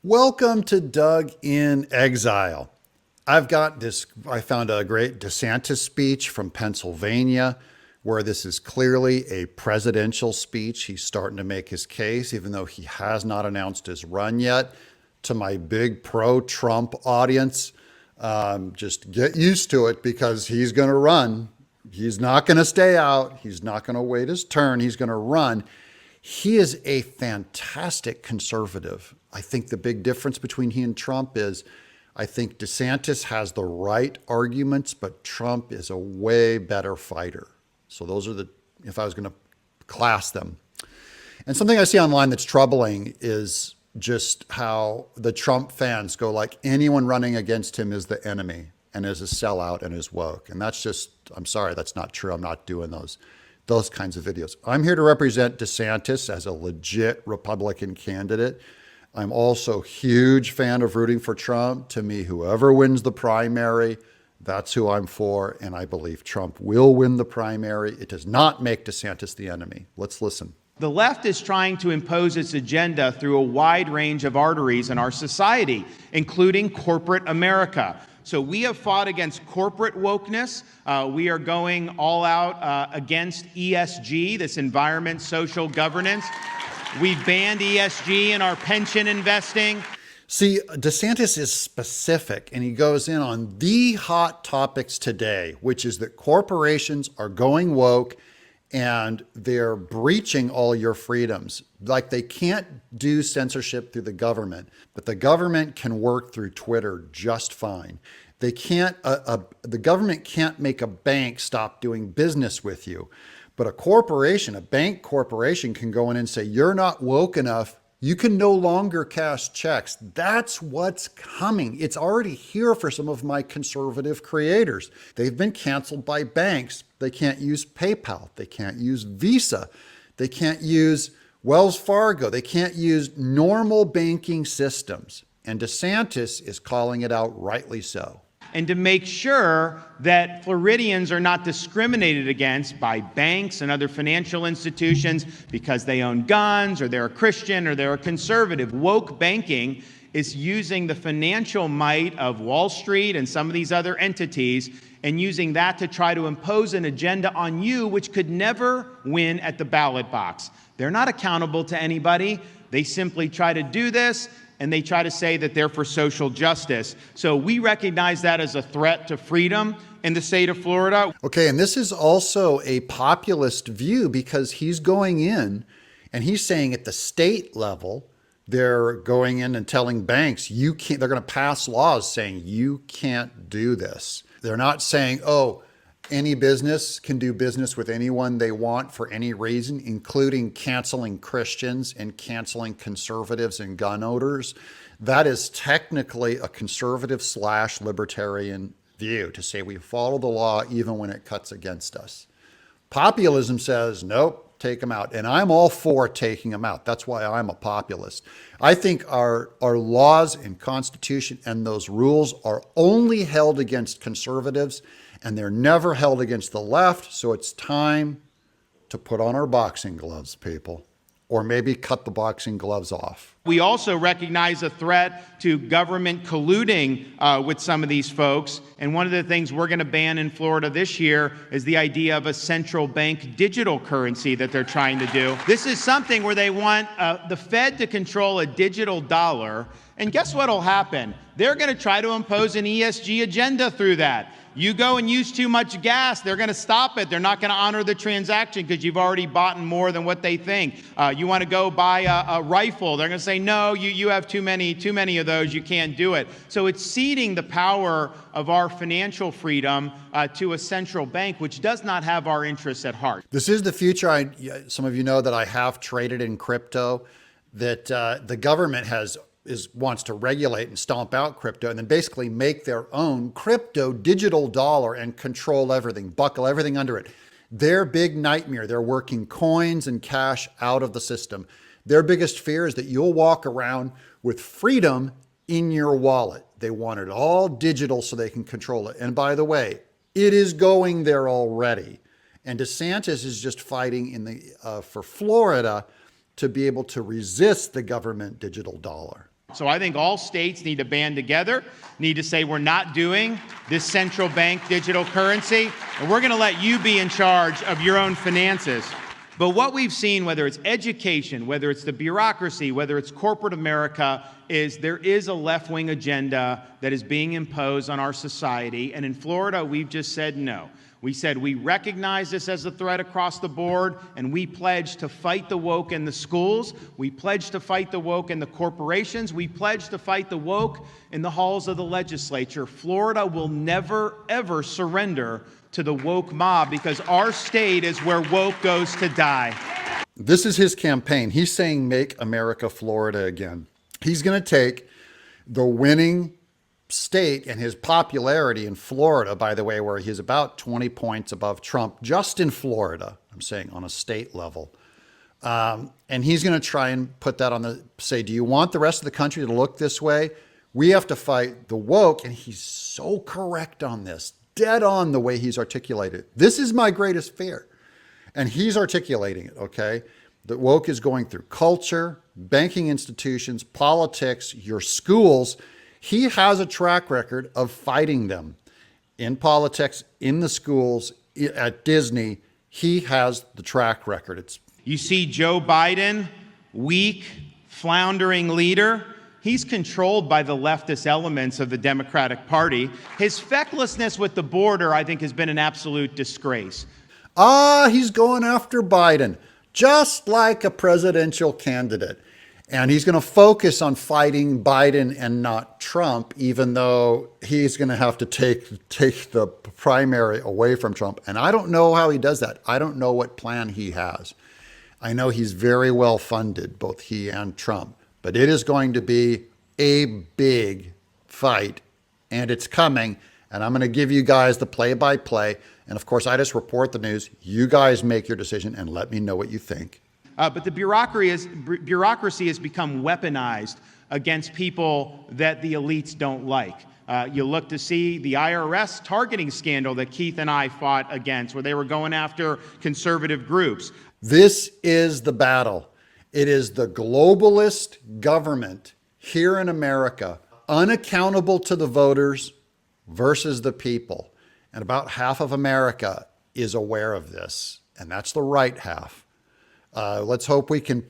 Welcome to Doug in Exile. I found a great DeSantis speech from Pennsylvania where this is clearly a presidential speech. He's starting to make his case, even though he has not announced his run yet. To my big pro-Trump audience, just get used to it because he's going to run. He's not going to stay out. He's not going to wait his turn. He's going to run. He is a fantastic conservative. I think the big difference between he and Trump is I think DeSantis has the right arguments, but Trump is a way better fighter. So those are if I was going to class them. And something I see online that's troubling is just how the Trump fans go like anyone running against him is the enemy and is a sellout and is woke. And that's just, I'm sorry, that's not true. I'm not doing those kinds of videos. I'm here to represent DeSantis as a legit Republican candidate. I'm also a huge fan of rooting for Trump. To me, whoever wins the primary, that's who I'm for. And I believe Trump will win the primary. It does not make DeSantis the enemy. Let's listen. The left is trying to impose its agenda through a wide range of arteries in our society, including corporate America. So we have fought against corporate wokeness. We are going all out against ESG, this environment, social governance. We've banned ESG in our pension investing. See, DeSantis is specific, and he goes in on the hot topics today, which is that corporations are going woke and they're breaching all your freedoms. Like they can't do censorship through the government, but the government can work through Twitter just fine. They can't, the government can't make a bank stop doing business with you, but a corporation, a bank corporation can go in and say, you're not woke enough. You can no longer cash checks. That's what's coming. It's already here for some of my conservative creators. They've been canceled by banks. They can't use PayPal. They can't use Visa. They can't use Wells Fargo. They can't use normal banking systems. And DeSantis is calling it out, rightly so. And to make sure that Floridians are not discriminated against by banks and other financial institutions because they own guns or they're a Christian or they're a conservative. Woke banking is using the financial might of Wall Street and some of these other entities and using that to try to impose an agenda on you which could never win at the ballot box. They're not accountable to anybody. They simply try to do this, and they try to say that they're for social justice. So we recognize that as a threat to freedom in the state of Florida. Okay, and this is also a populist view because he's going in and he's saying at the state level, they're going in and telling banks, you can't, they're going to pass laws saying you can't do this. They're not saying, oh, any business can do business with anyone they want for any reason, including canceling Christians and canceling conservatives and gun owners. That is technically a conservative / libertarian view to say we follow the law even when it cuts against us. Populism says, nope, take them out. And I'm all for taking them out. That's why I'm a populist. I think our laws and Constitution and those rules are only held against conservatives, and they're never held against the left. So it's time to put on our boxing gloves, people, or maybe cut the boxing gloves off. We also recognize a threat to government colluding with some of these folks. And one of the things we're going to ban in Florida this year is the idea of a central bank digital currency that they're trying to do. This is something where they want the Fed to control a digital dollar. And guess what will happen? They're going to try to impose an ESG agenda through that. You go and use too much gas, they're going to stop it. They're not going to honor the transaction because you've already bought more than what they think. You want to go buy a rifle, they're going to say, no, you have too many of those, you can't do it. So it's ceding the power of our financial freedom to a central bank, which does not have our interests at heart. This is the future. Some of you know that I have traded in crypto, that the government wants to regulate and stomp out crypto and then basically make their own crypto digital dollar and control everything, buckle everything under it. Their big nightmare, they're working coins and cash out of the system. Their biggest fear is that you'll walk around with freedom in your wallet. They want it all digital so they can control it. And by the way, it is going there already. And DeSantis is just fighting for Florida to be able to resist the government digital dollar. So I think all states need to band together, need to say we're not doing this central bank digital currency, and we're going to let you be in charge of your own finances. But what we've seen, whether it's education, whether it's the bureaucracy, whether it's corporate America, is there is a left-wing agenda that is being imposed on our society. And in Florida, we've just said no. We said we recognize this as a threat across the board, and we pledge to fight the woke in the schools. We pledge to fight the woke in the corporations. We pledge to fight the woke in the halls of the legislature. Florida will never, ever surrender to the woke mob because our state is where woke goes to die. This is his campaign. He's saying, make America Florida again. He's going to take the winning state and his popularity in Florida, by the way, where he's about 20 points above Trump, just in Florida, I'm saying on a state level. And he's going to try and put that on say, do you want the rest of the country to look this way? We have to fight the woke. And he's so correct on this, dead on the way he's articulated. This is my greatest fear. And he's articulating it, okay? The woke is going through culture, banking institutions, politics, your schools. He has a track record of fighting them in politics, in the schools, at Disney. He has the track record. You see Joe Biden, weak, floundering leader. He's controlled by the leftist elements of the Democratic Party. His fecklessness with the border, I think, has been an absolute disgrace. He's going after Biden, just like a presidential candidate. And he's going to focus on fighting Biden and not Trump, even though he's going to have to take the primary away from Trump. And I don't know how he does that. I don't know what plan he has. I know he's very well funded, both he and Trump. But it is going to be a big fight, and it's coming. And I'm going to give you guys the play-by-play. And of course, I just report the news. You guys make your decision and let me know what you think. But the bureaucracy has become weaponized against people that the elites don't like. You look to see the IRS targeting scandal that Keith and I fought against, where they were going after conservative groups. This is the battle. It is the globalist government here in America, unaccountable to the voters versus the people. And about half of America is aware of this, and that's the right half. Let's hope we can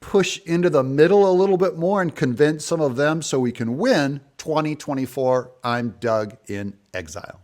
push into the middle a little bit more and convince some of them so we can win 2024. I'm Doug in Exile.